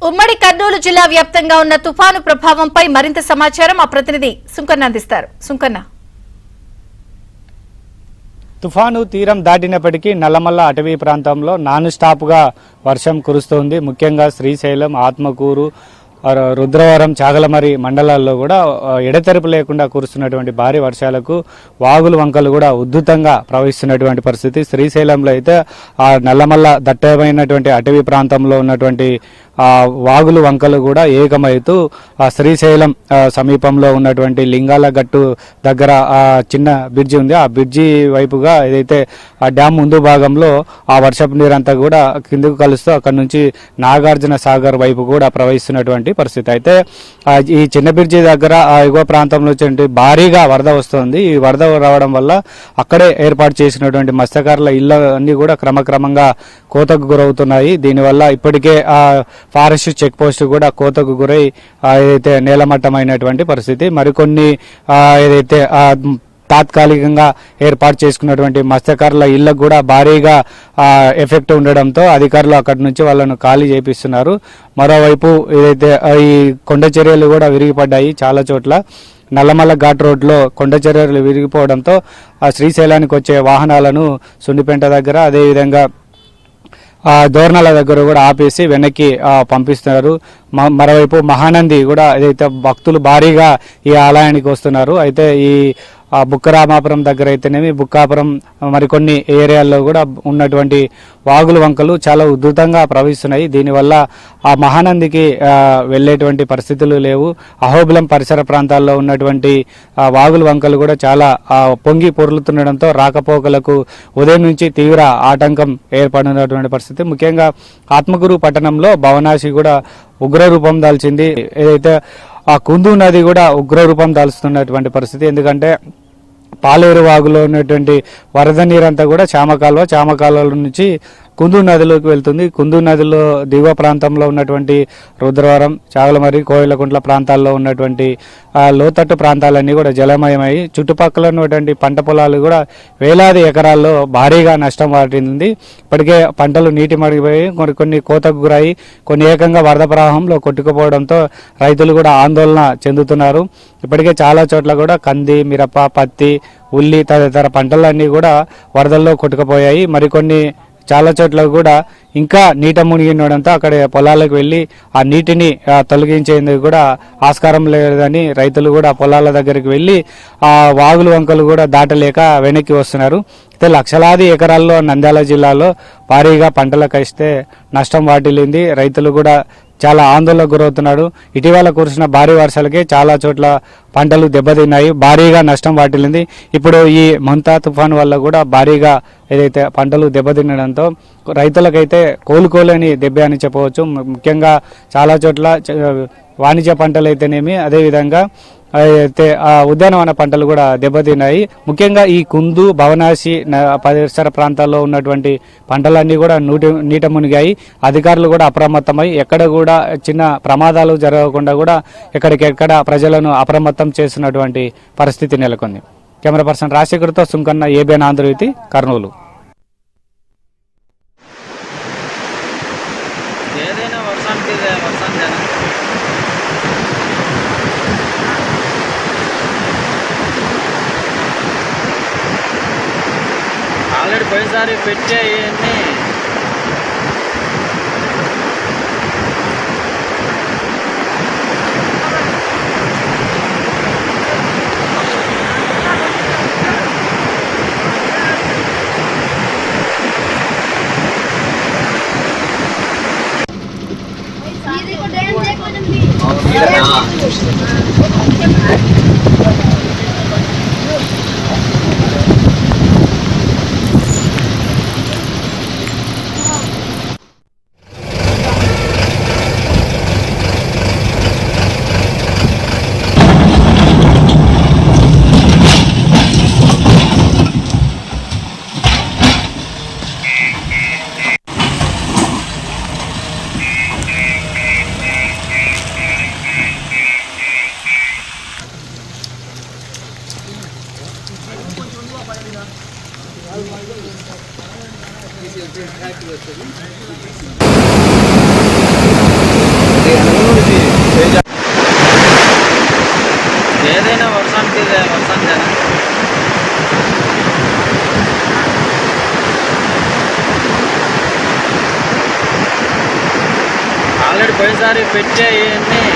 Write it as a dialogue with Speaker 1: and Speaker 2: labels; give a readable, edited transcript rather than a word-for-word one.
Speaker 1: ఉమ్మడి కర్నూలు జిల్లా వ్యాప్తంగా ఉన్న తుఫాను ప్రభావంపై మరింత సమాచారం మా ప్రతినిధి సుంకన్న అందిస్తారు. సుంకన్న,
Speaker 2: తుఫాను తీరం దాటినప్పటికీ నల్లమల్ల అటవీ ప్రాంతంలో నాన్ స్టాప్గా వర్షం కురుస్తోంది. ముఖ్యంగా శ్రీశైలం, ఆత్మకూరు, రుద్రవరం, చాగలమరి మండలాల్లో కూడా ఎడతెరపు లేకుండా కురుస్తున్నటువంటి భారీ వర్షాలకు వాగులు వంకలు కూడా ఉద్ధృతంగా ప్రవహిస్తున్నటువంటి పరిస్థితి. శ్రీశైలంలో అయితే ఆ నల్లమల్ల దట్టమైనటువంటి అటవీ ప్రాంతంలో ఉన్నటువంటి వాగులు వంకలు కూడా ఏకమవుతూ ఆ శ్రీశైలం సమీపంలో ఉన్నటువంటి లింగాల గట్టు దగ్గర ఆ చిన్న బ్రిడ్జి ఉంది. ఆ బ్రిడ్జి వైపుగా ఏదైతే ఆ డ్యామ్ ముందు భాగంలో ఆ వర్షపు నీరంతా కూడా కిందకు కలుస్తూ అక్కడ నుంచి నాగార్జున సాగర్ వైపు కూడా ప్రవహిస్తున్నటువంటి పరిస్థితి. అయితే ఈ చిన్న బ్రిడ్జి దగ్గర ఆ ఎగువ ప్రాంతంలో భారీగా వరద వస్తుంది. ఈ వరద రావడం వల్ల అక్కడే ఏర్పాటు చేసినటువంటి మత్స్యకారుల ఇళ్ల అన్ని కూడా క్రమక్రమంగా కోతకు గురవుతున్నాయి. దీనివల్ల ఇప్పటికే ఆ ఫారెస్ట్ చెక్ పోస్ట్ కూడా కోతకు గురై ఏదైతే నేలమట్టమైనటువంటి పరిస్థితి. మరికొన్ని ఏదైతే తాత్కాలికంగా ఏర్పాటు చేసుకున్నటువంటి మత్స్యకారుల ఇళ్లకు కూడా భారీగా ఎఫెక్ట్ ఉండడంతో అధికారులు అక్కడి నుంచి వాళ్ళను ఖాళీ చేపిస్తున్నారు. మరోవైపు ఏదైతే ఈ కొండ చర్యలు కూడా విరిగిపడ్డాయి. చాలా చోట్ల నల్లమల్ల ఘాట్ రోడ్లో కొండ చర్యలు విరిగిపోవడంతో ఆ శ్రీశైలానికి వచ్చే వాహనాలను సుండిపెంట దగ్గర, అదేవిధంగా దోర్నాల దగ్గర కూడా ఆపేసి వెనక్కి పంపిస్తున్నారు. మరోవైపు మహానంది కూడా ఏదైతే భక్తులు భారీగా ఈ ఆలయానికి వస్తున్నారు. అయితే ఈ బుక్కరామాపురం దగ్గర అయితేనేమి, బుక్కాపురం, మరికొన్ని ఏరియాల్లో కూడా ఉన్నటువంటి వాగులు వంకలు చాలా ఉధృతంగా ప్రవహిస్తున్నాయి. దీనివల్ల ఆ మహానందికి వెళ్ళేటువంటి పరిస్థితులు లేవు. అహోబిలం పరిసర ప్రాంతాల్లో ఉన్నటువంటి వాగులు వంకలు కూడా చాలా పొంగి పొర్లుతుండడంతో రాకపోకలకు ఉదయం నుంచి తీవ్ర ఆటంకం ఏర్పడినటువంటి పరిస్థితి. ముఖ్యంగా ఆత్మకూరు పట్టణంలో భవనాశి కూడా ఉగ్రరూపం దాల్చింది. ఏదైతే ఆ కుందు నది కూడా ఉగ్రరూపం దాల్చుతున్నటువంటి పరిస్థితి. ఎందుకంటే పాలేరు వాగులో ఉన్నటువంటి వరద నీరంతా కూడా చామకాలువ నుంచి కుందు నదిలోకి వెళ్తుంది. కుందు నదిలో దిగువ ప్రాంతంలో ఉన్నటువంటి రుద్రవరం, చాగలమరి, కోయిలకుంట్ల ప్రాంతాల్లో ఉన్నటువంటి లోతట్టు ప్రాంతాలన్నీ కూడా జలమయమై చుట్టుపక్కల ఉన్నటువంటి పంట పొలాలు కూడా వేలాది ఎకరాల్లో భారీగా నష్టం వాటింది. ఇప్పటికే పంటలు నీటి మడిగిపోయి కొన్ని కోతకు గురై కొన్ని ఏకంగా వరద ప్రవాహంలో కొట్టుకుపోవడంతో రైతులు కూడా ఆందోళన చెందుతున్నారు. ఇప్పటికే చాలా చోట్ల కూడా కంది, మిరప, పత్తి, ఉల్లి తదితర పంటలన్నీ కూడా వరదల్లో కొట్టుకుపోయాయి. మరికొన్ని చాలా చోట్ల కూడా ఇంకా నీట మునిగినడంతో అక్కడ పొలాలకు వెళ్ళి ఆ నీటిని తొలగించేందుకు కూడా ఆస్కారం లేదని రైతులు కూడా పొలాల దగ్గరికి వెళ్ళి ఆ వాగులు వంకలు కూడా దాటలేక వెనక్కి వస్తున్నారు. అయితే లక్షలాది ఎకరాల్లో నంద్యాల జిల్లాలో భారీగా పంటలకు ఇస్తే నష్టం వాటిల్లింది. రైతులు కూడా చాలా ఆందోళనకు గురవుతున్నాడు. ఇటీవల కురిసిన భారీ వర్షాలకే చాలా చోట్ల పంటలు దెబ్బతిన్నాయి, భారీగా నష్టం వాటిల్లింది. ఇప్పుడు ఈ మంతా తుఫాను వల్ల కూడా భారీగా ఏదైతే పంటలు దెబ్బతినడంతో రైతులకైతే కోలుకోలేని దెబ్బ అని చెప్పవచ్చు. ముఖ్యంగా చాలా చోట్ల వాణిజ్య పంటలు అయితేనేమి, అదేవిధంగా అయితే ఉద్యానవన పంటలు కూడా దెబ్బతిన్నాయి. ముఖ్యంగా ఈ కుందు, భవనాశి పరిసర ప్రాంతాల్లో ఉన్నటువంటి పంటలన్నీ కూడా నీట మునిగాయి. అధికారులు కూడా అప్రమత్తమై ఎక్కడ కూడా చిన్న ప్రమాదాలు జరగకుండా కూడా ఎక్కడికెక్కడ ప్రజలను అప్రమత్తం చేస్తున్నటువంటి పరిస్థితి నెలకొంది. Camera person రాజశేఖర్తో Sunkanna, ABN Andhra Jyothi, Kurnool.
Speaker 3: Already పోయినసారి పెట్టేయన్నీ పోయినసారి పెట్టే ఇవన్నీ